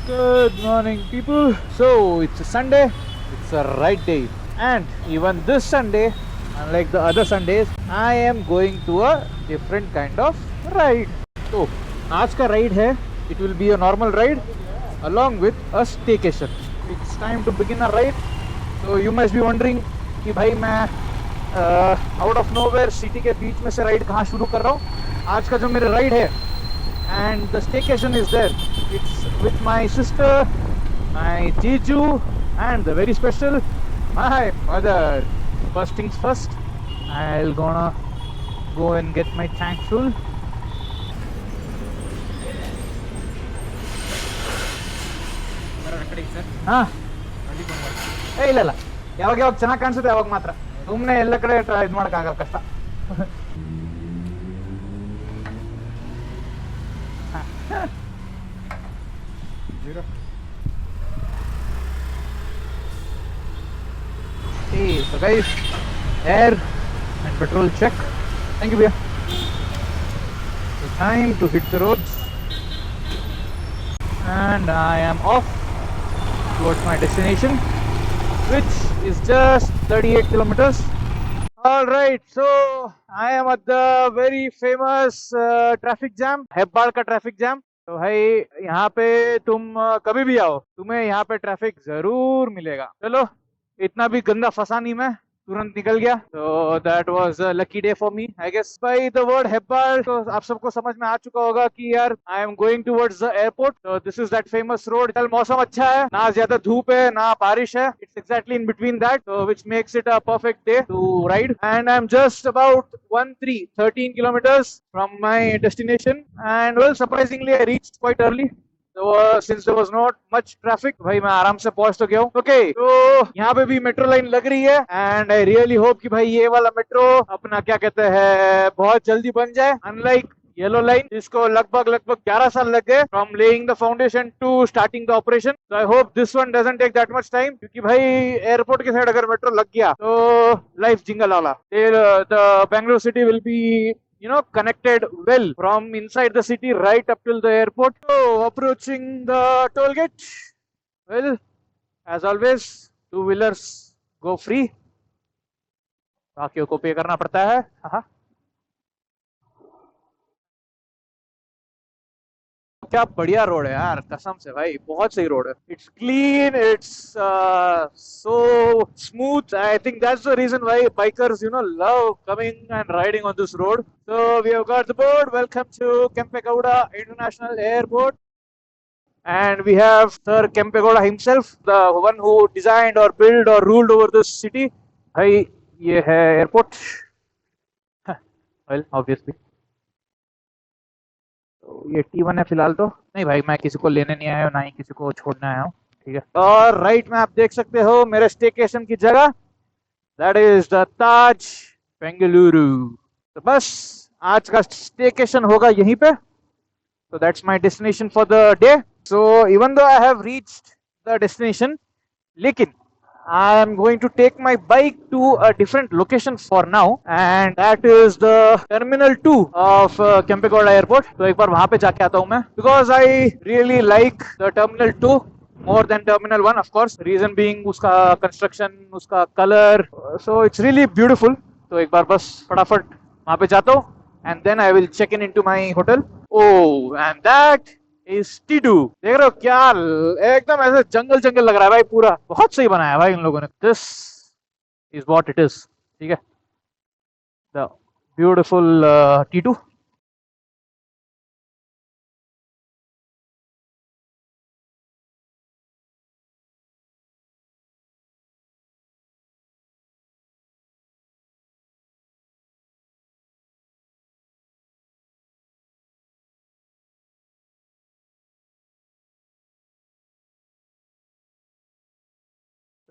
Good morning, people. So it's a Sunday, it's a right day, and even this Sunday, unlike the other Sundays, I am going to a different kind of ride. So आज का ride है, it will be a normal ride along with a staycation. It's time to begin a ride. So you must be wondering कि भाई मैं out of nowhere city के बीच में से ride कहाँ शुरू कर रहा हूँ. आज का जो मेरा ride है, and the staycation is there. It's with my sister, my Jeju, and the very special my mother. First things first, I'll gonna go and get my tank full. ಹಾ ಇಲ್ಲ ಇಲ್ಲ ಯಾವಾಗ ಯಾವಾಗ ಚೆನ್ನಾಗಿ ಕಾಣಿಸುತ್ತೆ ಯಾವಾಗ ಮಾತ್ರ ಸುಮ್ಮನೆ ಎಲ್ಲ ಕಡೆ ಇದು ಮಾಡೋಕ್ಕಾಗಲ್ಲ ಕಷ್ಟ. Hey, so guys, air and petrol check. Thank you, Bhaiya. It's time to hit the roads, and I am off towards my destination, which is just 38 kilometers. All right, so I am at the very famous traffic jam, Hebbal का traffic jam. तो भाई यहाँ पे तुम कभी भी आओ, तुम्हें यहाँ पे ट्रैफिक जरूर मिलेगा. चलो, इतना भी गंदा फंसा नहीं मैं, तुरंत निकल गया. तो that was a lucky day for me I guess. By the word Hebbal तो आप सबको समझ में आ चुका होगा कि यार I am going towards the airport. तो this is that famous road. कल मौसम अच्छा है, ना ज्यादा धूप है ना बारिश है. It's exactly in between that, which makes it a perfect day to ride. And I am just about 13 kilometers from my destination, and well, surprisingly I reached quite early. So since there was not much traffic, भाई मैं आराम से पहुंच तो गया हूँ. Okay, तो यहाँ पे भी मेट्रो लाइन लग रही है, एंड आई रियली होप कि भाई ये वाला मेट्रो अपना क्या कहते हैं बहुत जल्दी बन जाए. अनलाइक येलो लाइन जिसको लगभग 11 साल लग गए from laying the foundation to starting the operation. So I hope this one doesn't take that much time, क्योंकि भाई एयरपोर्ट के साइड अगर मेट्रो लग गया तो लाइफ जिंगल वाला. The Bengaluru city will be connected well from inside the city right up till the airport. So approaching the toll gate, well, as always, two-wheelers go free, बाकियों को पे करना पड़ता है. क्या बढ़िया रोड है यार, कसम से भाई बहुत सही रोड है. It's clean, it's so smooth. I think that's the reason why bikers love coming and riding on this road. So we have got the board, welcome to Kempegowda international airport. And we have Sir Kempegowda himself, the one who designed or built or ruled over this city. भाई ये है airport. well, obviously. तो ये T1 है फिलहाल. तो नहीं भाई, मैं किसी को लेने नहीं आया हूँ, ना ही किसी को छोड़ने आया हूँ. ठीक है. और राइट में आप देख सकते हो मेरे स्टेकेशन की जगह, दैट इज द ताज बेंगलुरु. तो बस आज का स्टेकेशन होगा यहीं पे. So that's my destination for the day. So even though I have reached the destination, lekin I am going to take my bike to a different location for now, and that is the Terminal 2 of Kempegowda Airport. तो एक बार वहाँ पे जाके आता हूँ मैं, because I really like the Terminal 2 more than Terminal 1, of course. Reason being उसका construction, उसका color, so it's really beautiful. तो एक बार बस फटाफट वहाँ पे जाता हूँ, and then I will check in into my hotel. Oh, and that is T2. देख रहे हो क्या एकदम ऐसे जंगल जंगल लग रहा है भाई. पूरा बहुत सही बनाया है भाई इन लोगों ने. This is what it is. ठीक है, the beautiful T2.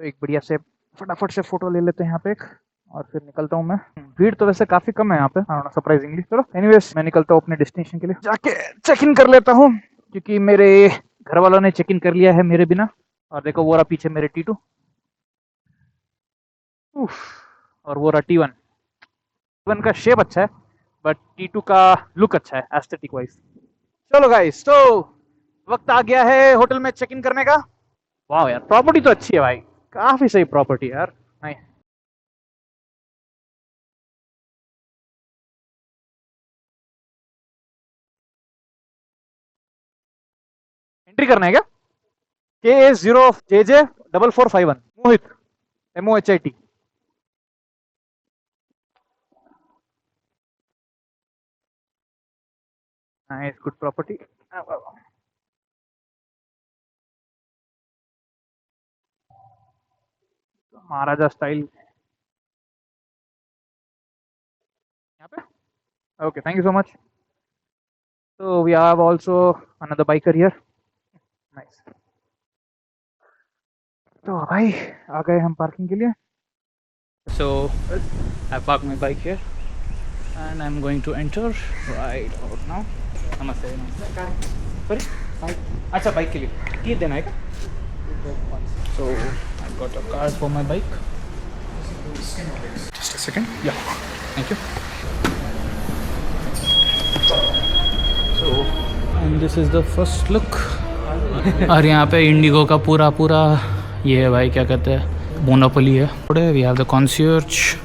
तो एक बढ़िया से फटाफट से फोटो ले लेते हैं यहाँ पे एक, और फिर निकलता हूँ मैं. भीड़ तो वैसे काफी कम है यहाँ पे, सरप्राइजिंगली. चलो एनीवेज, मैं निकलता हूँ अपने डेस्टिनेशन के लिए. जाके चेक इन कर लेता हूँ, क्योंकि मेरे घर वालों ने चेक इन कर लिया है मेरे बिना. और देखो वो रहा पीछे मेरे T2, और वो रहा T1. T1 का शेप अच्छा है, बट T2 का लुक अच्छा है एस्थेटिक वाइज. चलो गाइस, तो वक्त आ गया है होटल में चेक इन करने का। वाह यार, प्रॉपर्टी तो अच्छी है भाई, काफी सही प्रॉपर्टी यार। नहीं, एंट्री करना है क्या? KA0JJ4451 Mohit, MOHIT। Nice, good property. Maharaja style यहाँ पे। Okay, thank you so much. तो we have also another biker here. Nice. तो भाई आ गए हम पार्किंग के लिए। So I parked my bike here and I'm going to enter right out now. नमस्ते, नमस्ते। सॉरी, अच्छा बाइक के लिए ये देना है क्या? So I got a card for my bike. Just a second. Yeah, thank you. So and this is the first look. और यहाँ पे इंडिगो का पूरा ये है भाई, क्या कहते हैं, मोनोपोली है। We have the concierge,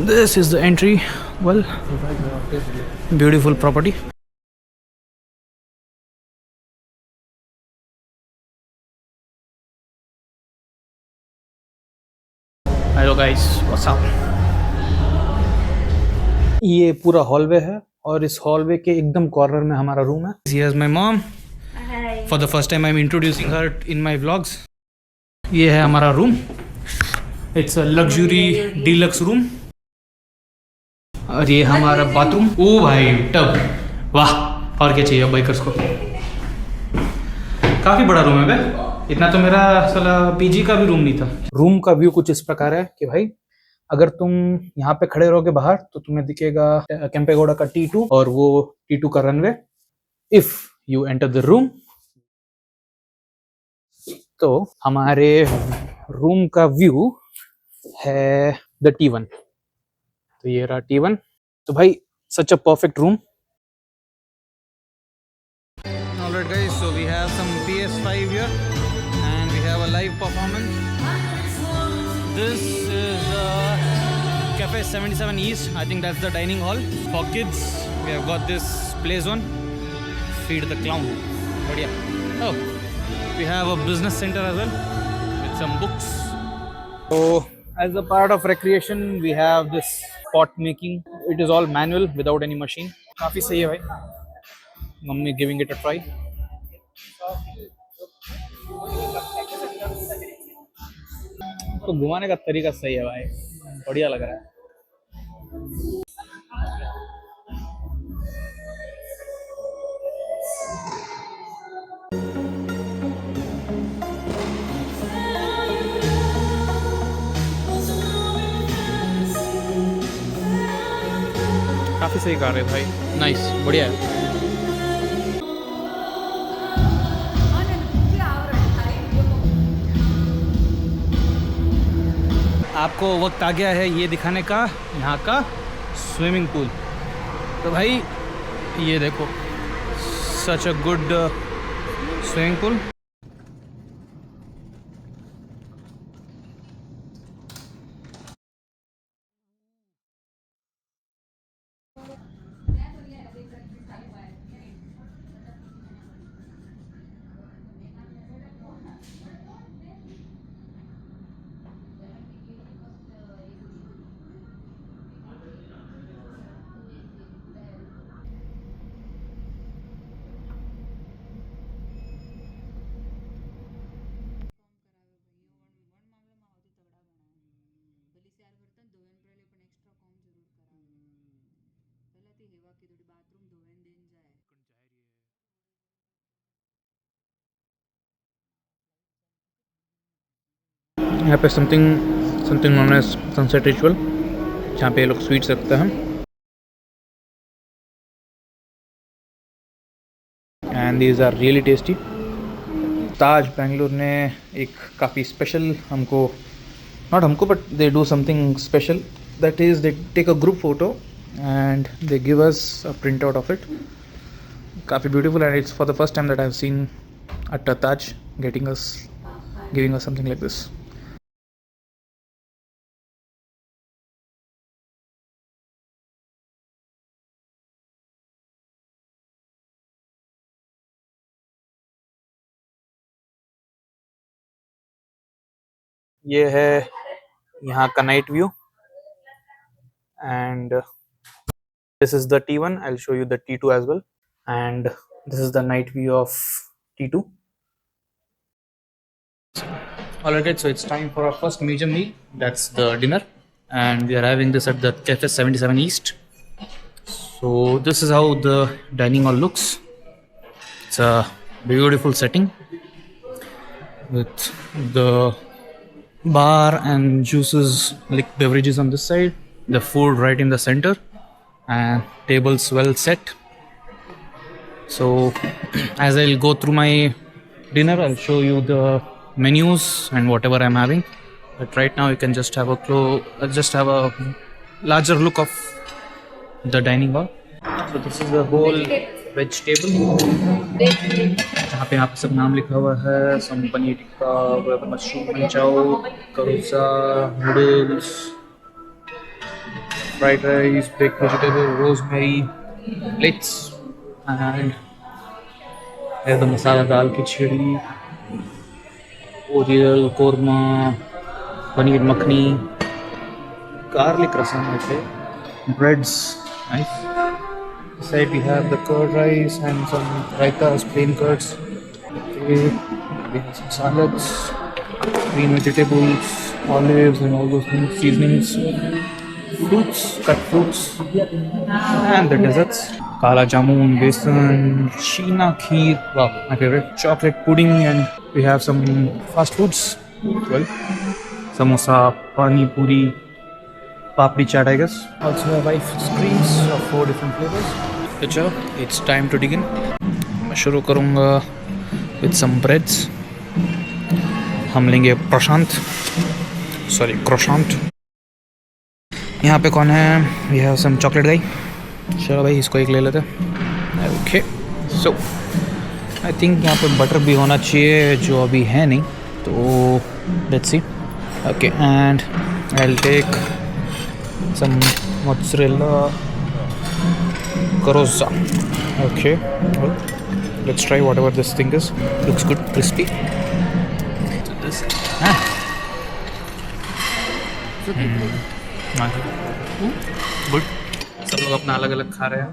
this is the entry. Well, beautiful property. Hello guys, what's up. ये पूरा हॉलवे है और इस हॉलवे के एकदम कॉर्नर में हमारा रूम है। Here is my mom. For the first time I am introducing her in my vlogs. ये है हमारा room. It's a luxury deluxe room. और ये हमारा बाथरूम। ओ भाई, टब, वाह, और क्या चाहिए बाइकर्स को। काफी बड़ा रूम है भाई, इतना तो मेरा साला पीजी का भी रूम नहीं था। रूम का व्यू कुछ इस प्रकार है कि भाई अगर तुम यहाँ पे खड़े रहोगे बाहर तो तुम्हें दिखेगा केम्पेगौड़ा का T2 और वो T2 का runway. If you enter the room तो हमारे रूम का व्यू है द T1। तो ये रहा T1। तो भाई such a perfect room. Alright guys, so we have some PS5 here and we have a live performance. This is Cafe 77 East. I think that's the dining hall for kids. We have got this play zone. Feed the clown. But yeah. Oh, we have a business center as well with some books. So as a part of recreation, we have this pot making. It is all manual without any machine. काफी सही है भाई। Mummy giving it a try. तो घुमाने का तरीका सही है भाई, बढ़िया लग रहा है। काफी सही कार है भाई, नाइस, बढ़िया है। आपको वक्त आ गया है ये दिखाने का, यहाँ का स्विमिंग पूल। तो भाई ये देखो, such a good swimming pool. यहाँ पे something known as sunset ritual, जहाँ पे लोग स्वीट्स रखते हैं। And these are really tasty. Taj Bengaluru ने एक काफ़ी स्पेशल हमको, नॉट हमको but they do something special, that is they take a group photo and they give us a print out of it. काफ़ी beautiful and it's for the first time that I have seen a Taj giving us something like this. ये है यहाँ का night view and this is the T1. I'll show you the T2 as well, and this is the night view of T2. Alright guys, so it's time for our first major meal. That's the dinner, and we are having this at the Cafe 77 East. So this is how the dining hall looks. It's a beautiful setting with the bar and juices, like beverages on this side, the food right in the center, and tables well set. So as I'll go through my dinner, I'll show you the menus and whatever I'm having. But right now you can just have a larger look of the dining hall. So this is the whole vegetable. जहाँ पे यहाँ पे सब नाम लिखा हुआ है, some paneer tikka, mushroom पंचाओ, करूसा, noodles, fried rice, baked vegetable, rosemary, plates, and the masala dal khichdi, oriel, korma, paneer makhni, garlic rasam, breads, nice. This side we have the curd rice and some raitas, plain curds. Okay, we have some salads, green vegetables, olives and all those things, seasonings, fruits, cut fruits, and the desserts. Kala jamun, besan, sheena kheer, wow, my favorite, chocolate pudding, and we have some fast foods, well, samosa, pani puri, papdi chaat, I guess. Also have 5 screens of 4 different flavors. So it's time to dig in. मैं शुरू करूँगा with some breads. हम लेंगे croissant. यहाँ पे कौन है? We have some chocolate guy. चलो भाई इसको एक ले लेते हैं. Okay. So I think यहाँ पे बटर भी होना चाहिए जो अभी है नहीं. तो let's see. Okay, and I'll take some mozzarella Carozza. Okay, well, let's try whatever this thing is. Looks good, crispy. So this, good. सब लोग अपना अलग अलग खा रहे हैं.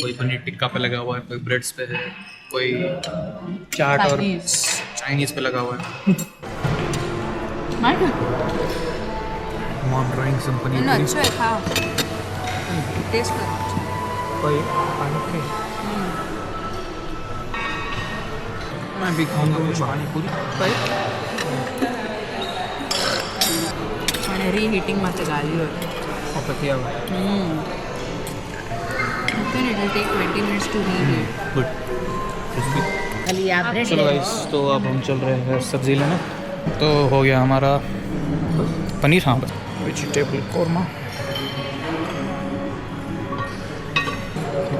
कोई पनीर टिक्का पे लगा हुआ है, कोई ब्रेड्स पे है, कोई चाट और चाइनीज पे लगा हुआ है. Mom trying some paneer puri. अच्छा है, खाओ. टेस्ट करो. कोई पानी पूरी. मैं भी खाऊंगा कुछ पानी पूरी. मैंने रीहीटिंग मत गाली हो. और किया हुआ. Then it will take 20 minutes to reheat. Good. चलो गाइस, तो अब हम चल रहे हैं सब्जी लेने. तो हो गया हमारा पनीर, हाँ, वेजिटेबल कोरमा,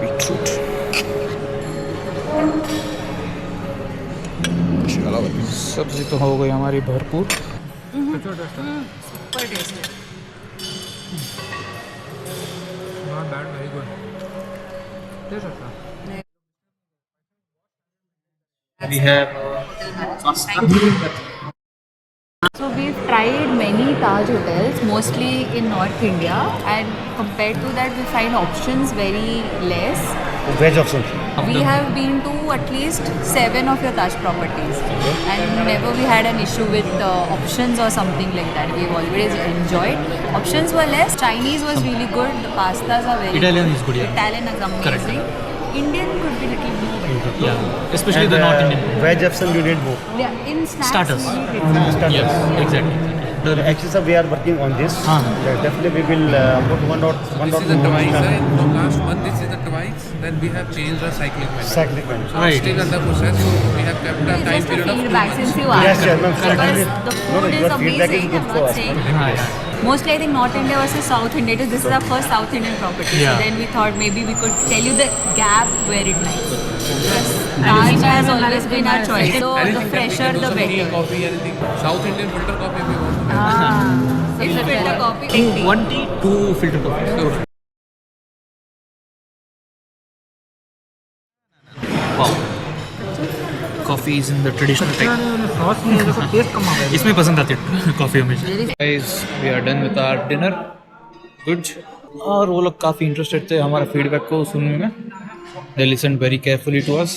बीटरूट. चलो सब्जी तो हो गई हमारी भरपूर. Super tasty. Not bad, very good. Taste अच्छा. We have pasta. So we've tried many Taj hotels, mostly in North India, and compared to that we find options very less. Veg options. We have been to at least 7 of your Taj properties, and never we had an issue with options or something like that. We've always enjoyed. Options were less. Chinese was really good. The pastas are very Italian good. is good, yeah. Italian is amazing. Correct. Indian could be little more better. Yeah, especially And, the North Indian. Veg option you need more. Yeah, in snacks. Starters. we prefer. Starters. Yes, exactly. Actually, sir, we are working on this. Definitely, we will put one or This is the twice. From last month, this is the twice. Then we have changed our cycling method. cycling menu. So it's still under process. So we have kept a It's time just a period of 2 feedback months. since you asked. Yes, yes, ma'am. Because the No, food your is feedback is amazing. good I'm for not us. saying. Mostly I think North India versus South India. This is our first South Indian property. Yeah. So then we thought maybe we could tell you the gap where it lies. Yes. Taj has always been our choice. So the Anything that we fresher can do, the some tea, better. coffee, anything. South Indian filter coffee if you want. If filter coffee, tea. 1 tea, 2 filter coffee. Wow. Coffee is in the traditional type. इसमें पसंद आती है coffee हमेशा. Guys, we are done with our dinner. Good. और वो लोग काफ़ी interested थे हमारा फीडबैक को सुनने में. They listened very carefully to us.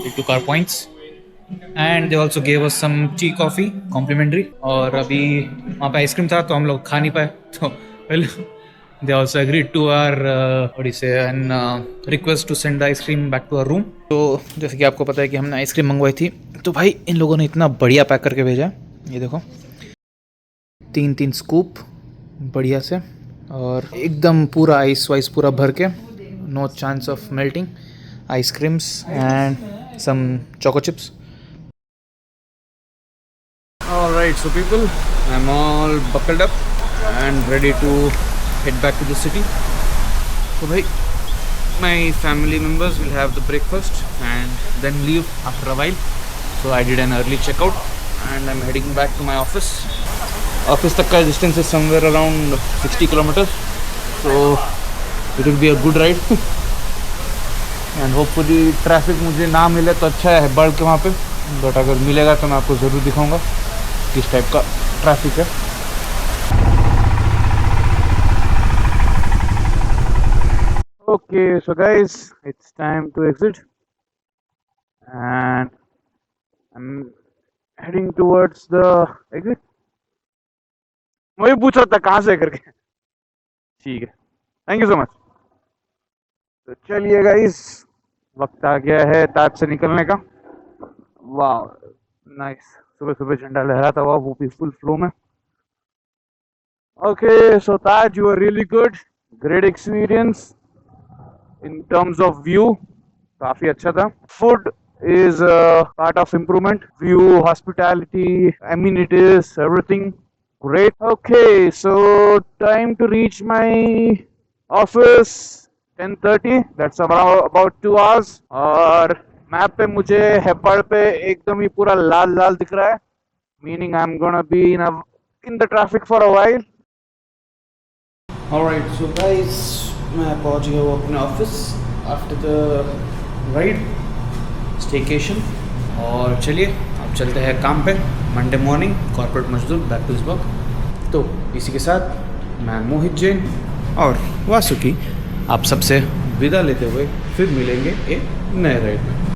They took our points. And they also gave us some tea coffee complimentary. और अभी वहाँ पे आइसक्रीम था तो हम लोग खा नहीं पाए तो they also agreed to our what do you say and request to send the ice cream back to our room. तो जैसे कि आपको पता है कि हमने आइसक्रीम मंगवाई थी तो भाई इन लोगों ने इतना बढ़िया पैक करके भेजा. ये देखो 3 स्कूप बढ़िया से और एकदम पूरा आइस वाइस पूरा भर के. No chance of melting. Ice creams and some choco chips. Alright, so people, I'm all buckled up and ready to head back to the city. So bhai, my family members will have the breakfast and then leave after a while. So I did an early checkout and I'm heading back to my office. Office tak ka distance is somewhere around 60 kilometers. So it will be a good ride. And hopefully traffic मुझे ना मिले तो अच्छा है बढ़ के वहाँ पे. But अगर मिलेगा तो मैं आपको ज़रूर दिखाऊंगा किस टाइप का ट्रैफिक है. Okay, so guys, it's time to exit, and I'm heading towards the exit. मुझे पूछ रहा था कहाँ से करके. ठीक है, थैंक यू सो मच. तो चलिए गाइस, वक्त आ गया है ताज से निकलने का. वाह, नाइस. सुबह सुबह झंडा लहराता हुआ वो भी फुल फ्लो में. Okay, so Taj, you were really good. Great experience. In terms of view, काफी अच्छा था. Food is a part of improvement. View, hospitality, amenities, everything great. Okay, so time to reach my office. 10:30. That's about 2 hours. और map पे मुझे हेब्बाड़ पे एकदम ही पूरा लाल लाल दिख रहा है. Meaning I'm gonna be in the traffic for a while. Alright, so guys, मैं पहुंच गया हूँ अपने office after the ride staycation. और चलिए अब चलते हैं काम पे. मंडे मॉर्निंग कॉर्पोरेट मजदूर बैक टू हिज वर्क. तो इसी के साथ मैं मोहित जैन और वासुकी आप सबसे विदा लेते हुए फिर मिलेंगे एक नए राइड में.